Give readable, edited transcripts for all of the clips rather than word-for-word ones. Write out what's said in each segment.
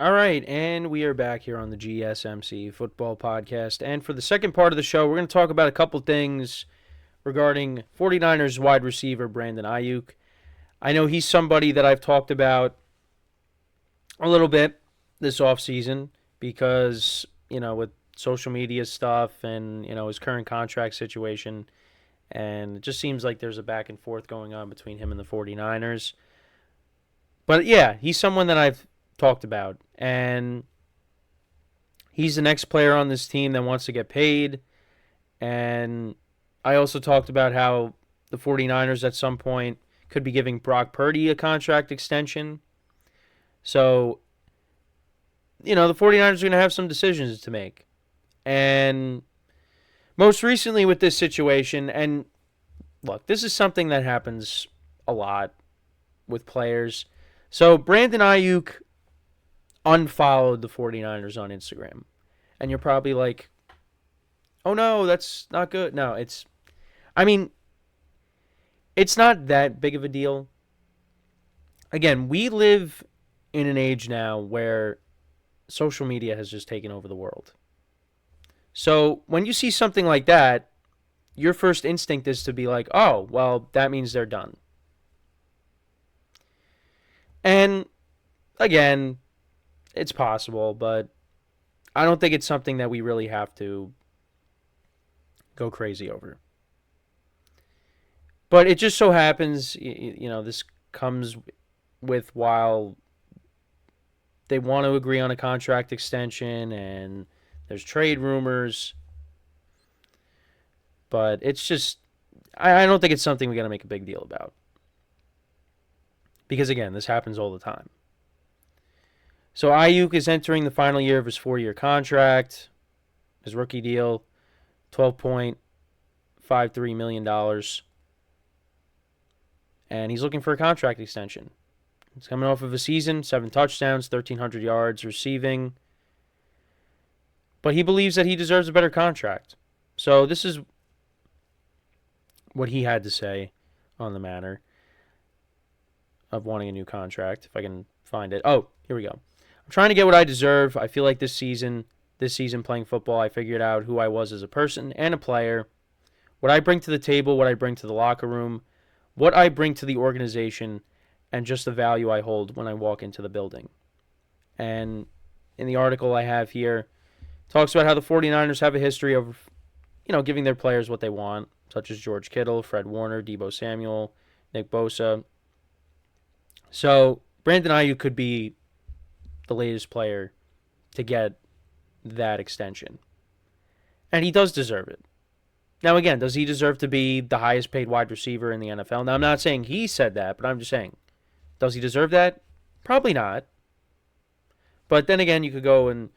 All right, and we are back here on the GSMC Football Podcast. And for the second part of the show, we're going to talk about a couple things regarding 49ers wide receiver Brandon Aiyuk. I know he's somebody that I've talked about a little bit this offseason because, with social media stuff and, his current contract situation. And it just seems like there's a back and forth going on between him and the 49ers. But yeah, he's someone that I've talked about. And he's the next player on this team that wants to get paid. And I also talked about how the 49ers at some point could be giving Brock Purdy a contract extension. So, the 49ers are going to have some decisions to make. And most recently with this situation, and look, this is something that happens a lot with players. So Brandon Aiyuk unfollowed the 49ers on Instagram. And you're probably like, oh no, that's not good. No, it's not that big of a deal. Again, we live in an age now where social media has just taken over the world. So when you see something like that, your first instinct is to be like, oh, well, that means they're done. And again, it's possible, but I don't think it's something that we really have to go crazy over. But it just so happens, this comes with while they want to agree on a contract extension and there's trade rumors. But it's just, I don't think it's something we got to make a big deal about. Because again, this happens all the time. So Aiyuk is entering the final year of his 4-year contract. His rookie deal, $12.53 million. And he's looking for a contract extension. He's coming off of a season, 7 touchdowns, 1,300 yards receiving. But he believes that he deserves a better contract. So this is what he had to say on the matter of wanting a new contract, if I can find it. Oh, here we go. I'm trying to get what I deserve. I feel like this season playing football, I figured out who I was as a person and a player, what I bring to the table, what I bring to the locker room, what I bring to the organization, and just the value I hold when I walk into the building. And in the article I have here, talks about how the 49ers have a history of, giving their players what they want, such as George Kittle, Fred Warner, Deebo Samuel, Nick Bosa. So Brandon Aiyuk could be the latest player to get that extension. And he does deserve it. Now, again, does he deserve to be the highest paid wide receiver in the NFL? Now, I'm not saying he said that, but I'm just saying, does he deserve that? Probably not. But then again, you could go and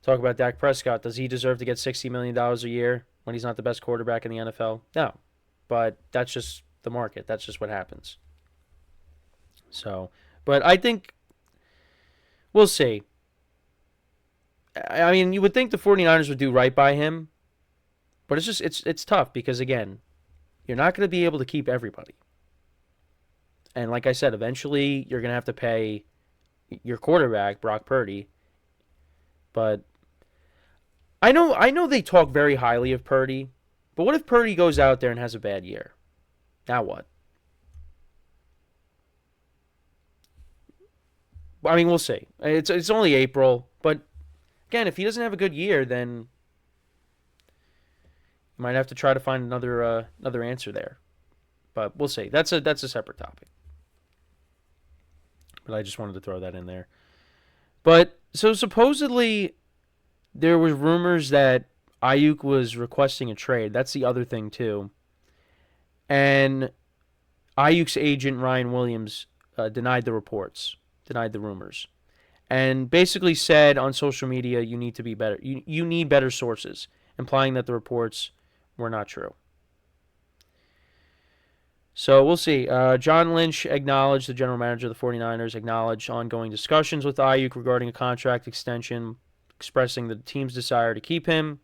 talk about Dak Prescott. Does he deserve to get $60 million a year when he's not the best quarterback in the NFL? No. But that's just the market. That's just what happens. So, but I think we'll see. I mean, you would think the 49ers would do right by him, but it's tough because, again, you're not going to be able to keep everybody. And like I said, eventually you're going to have to pay your quarterback, Brock Purdy. But I know they talk very highly of Purdy, but what if Purdy goes out there and has a bad year? Now what? I mean, we'll see. It's only April, but again, if he doesn't have a good year, then you might have to try to find another answer there. But we'll see. That's a separate topic. But I just wanted to throw that in there. But so supposedly there was rumors that Aiyuk was requesting a trade. That's the other thing too. And Aiyuk's agent Ryan Williams denied the reports, denied the rumors, and basically said on social media you need to be better. You need better sources, implying that the reports were not true. So we'll see. John Lynch acknowledged, the general manager of the 49ers, acknowledged ongoing discussions with Aiyuk regarding a contract extension, expressing the team's desire to keep him.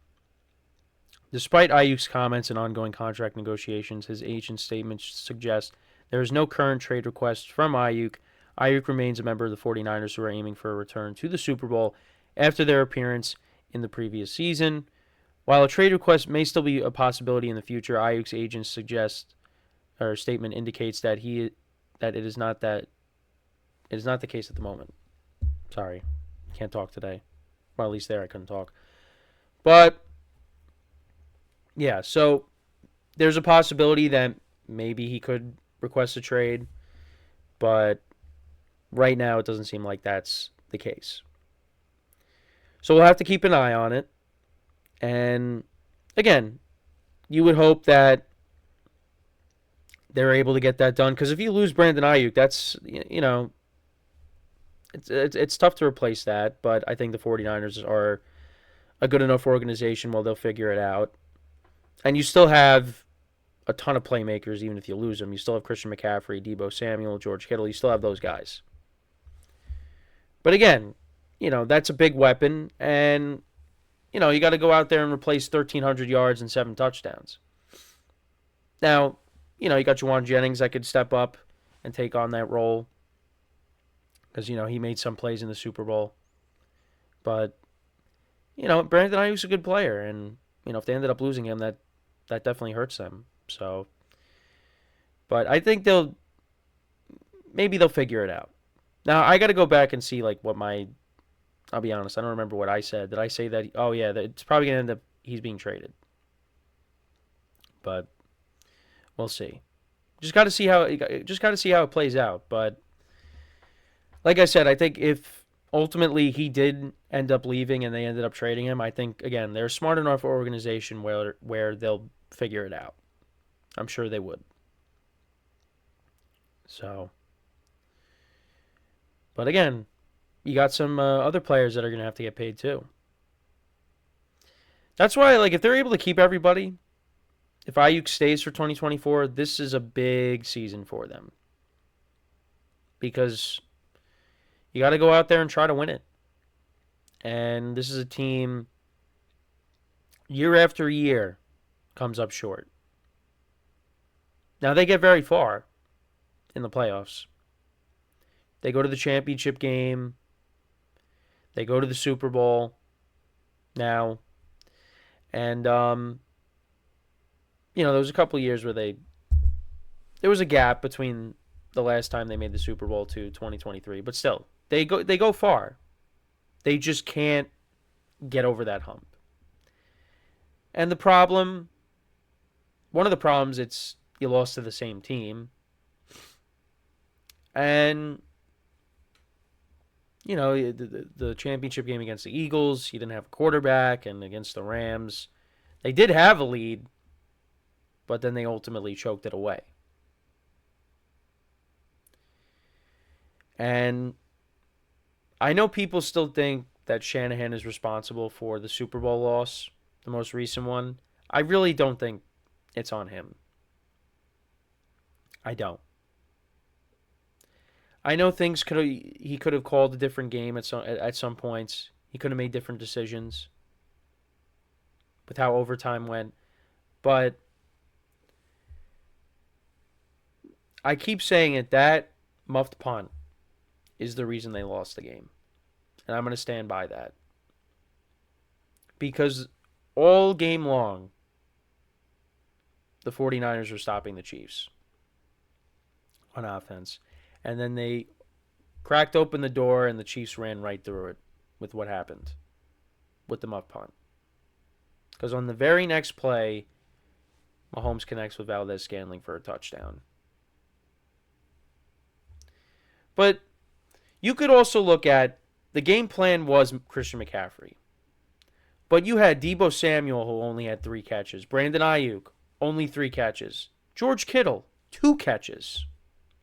Despite Aiyuk's comments and ongoing contract negotiations, his agent's statements suggest there is no current trade request from Aiyuk Aiyuk remains a member of the 49ers who are aiming for a return to the Super Bowl after their appearance in the previous season. While a trade request may still be a possibility in the future, Aiyuk's agent suggests or statement indicates that it is not the case at the moment. Sorry, can't talk today. Well, at least there I couldn't talk. But yeah, so there's a possibility that maybe he could request a trade, but right now it doesn't seem like that's the case. So we'll have to keep an eye on it. And again, you would hope that they're able to get that done, because if you lose Brandon Aiyuk, that's, it's tough to replace that, but I think the 49ers are a good enough organization where they'll figure it out. And you still have a ton of playmakers, even if you lose them. You still have Christian McCaffrey, Deebo Samuel, George Kittle. You still have those guys. But again, that's a big weapon, and, you got to go out there and replace 1,300 yards and 7 touchdowns. Now, you got Juwan Jennings that could step up and take on that role because, he made some plays in the Super Bowl. But, Brandon Aiyuk's a good player, and, if they ended up losing him, that definitely hurts them. So, but I think maybe they'll figure it out. Now, I got to go back and see, I'll be honest, I don't remember what I said. Did I say that, that it's probably going to end up he's being traded? But we'll see. Just got to see how it plays out. But like I said, I think if ultimately he did end up leaving and they ended up trading him, I think, again, they're a smart enough organization where they'll figure it out. I'm sure they would. So, but again, you got some other players that are going to have to get paid too. That's why, if they're able to keep everybody, if Aiyuk stays for 2024, this is a big season for them. Because you got to go out there and try to win it. And this is a team, year after year, comes up short. Now, they get very far in the playoffs. They go to the championship game. They go to the Super Bowl now. And, there was a couple of years where there was a gap between the last time they made the Super Bowl to 2023. But still, they go far. They just can't get over that hump. And one of the problems, it's you lost to the same team. And, the championship game against the Eagles, you didn't have a quarterback, and against the Rams, they did have a lead, but then they ultimately choked it away. And I know people still think that Shanahan is responsible for the Super Bowl loss, the most recent one. I really don't think it's on him. I don't. I know he could have called a different game at some points. He could have made different decisions with how overtime went. But I keep saying it, that muffed punt is the reason they lost the game. And I'm going to stand by that. Because all game long, the 49ers were stopping the Chiefs on offense. And then they cracked open the door and the Chiefs ran right through it with what happened with the muff punt. Because on the very next play, Mahomes connects with Valdez-Scantling for a touchdown. But you could also look at the game plan was Christian McCaffrey. But you had Deebo Samuel, who only had 3 catches. Brandon Aiyuk, only 3 catches. George Kittle, 2 catches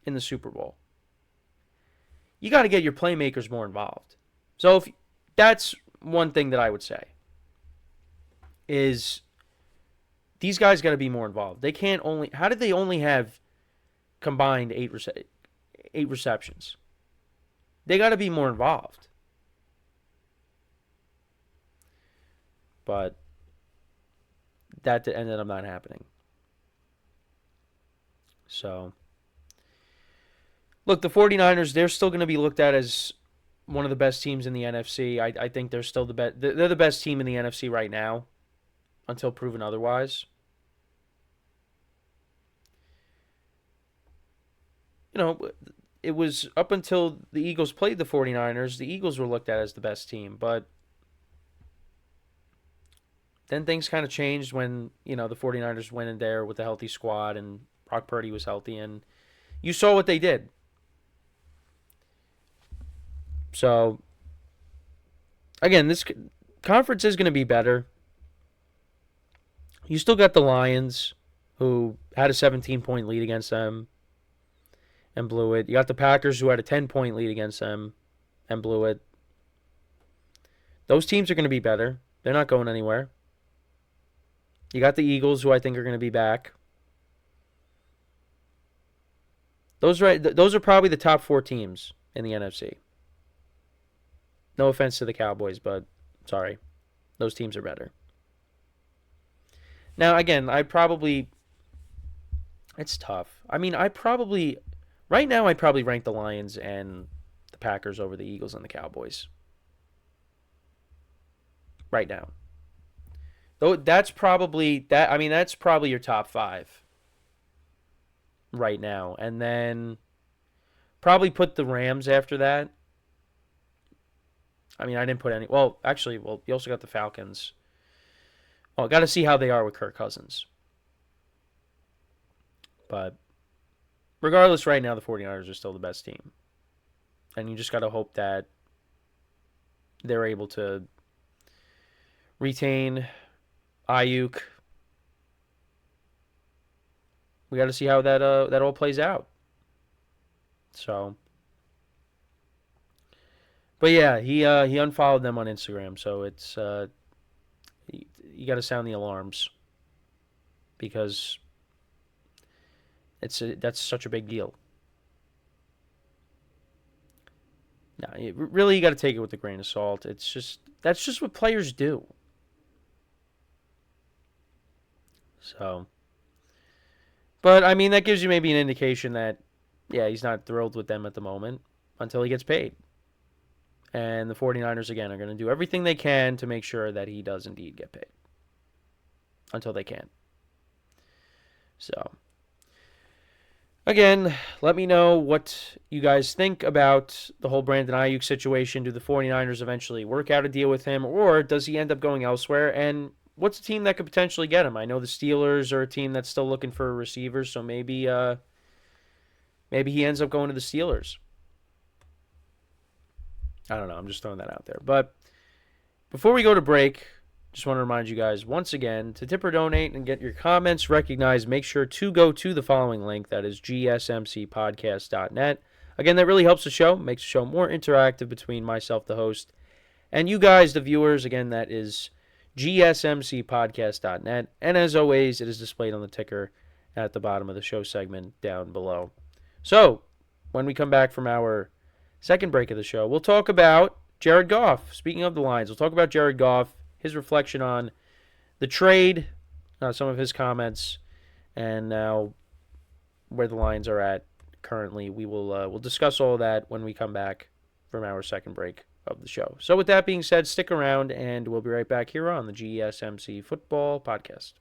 in the Super Bowl. You got to get your playmakers more involved. So that's one thing that I would say is these guys got to be more involved. They can't only. How did they only have combined 8 receptions? They got to be more involved. But that ended up not happening. So Look, the 49ers, they're still going to be looked at as one of the best teams in the NFC. I think they're still the best. They're the best team in the NFC right now, until proven otherwise. You know, it was up until the Eagles played the 49ers, the Eagles were looked at as the best team. But then things kind of changed when, the 49ers went in there with a healthy squad and Brock Purdy was healthy. And you saw what they did. So, again, this conference is going to be better. You still got the Lions, who had a 17-point lead against them and blew it. You got the Packers, who had a 10-point lead against them and blew it. Those teams are going to be better. They're not going anywhere. You got the Eagles, who I think are going to be back. Those are probably the top 4 teams in the NFC. No offense to the Cowboys, but sorry. Those teams are better. Now, again, it's tough. I mean, right now, I'd probably rank the Lions and the Packers over the Eagles and the Cowboys. Right now. Though that's probably your top 5 right now. And then probably put the Rams after that. I mean, I didn't put any. Well, actually, you also got the Falcons. Well, got to see how they are with Kirk Cousins. But regardless, right now, the 49ers are still the best team. And you just got to hope that they're able to retain Aiyuk. We got to see how that all plays out. So, but yeah, he unfollowed them on Instagram, so it's you got to sound the alarms because that's such a big deal. No, really, you got to take it with a grain of salt. That's just what players do. So, but I mean, that gives you maybe an indication that, yeah, he's not thrilled with them at the moment until he gets paid. And the 49ers, again, are going to do everything they can to make sure that he does indeed get paid until they can. So, again, let me know what you guys think about the whole Brandon Aiyuk situation. Do the 49ers eventually work out a deal with him, or does he end up going elsewhere? And what's a team that could potentially get him? I know the Steelers are a team that's still looking for a receiver, so maybe he ends up going to the Steelers. I don't know. I'm just throwing that out there. But before we go to break, just want to remind you guys once again to tip or donate and get your comments recognized. Make sure to go to the following link. That is GSMCPodcast.net. Again, that really helps the show, makes the show more interactive between myself, the host, and you guys, the viewers. Again, that is GSMCPodcast.net. And as always, it is displayed on the ticker at the bottom of the show segment down below. So, when we come back from our second break of the show, we'll talk about Jared Goff. Speaking of the Lions, we'll talk about Jared Goff, his reflection on the trade, some of his comments, and now where the Lions are at currently. We'll discuss all of that when we come back from our second break of the show. So with that being said, stick around, and we'll be right back here on the GSMC Football Podcast.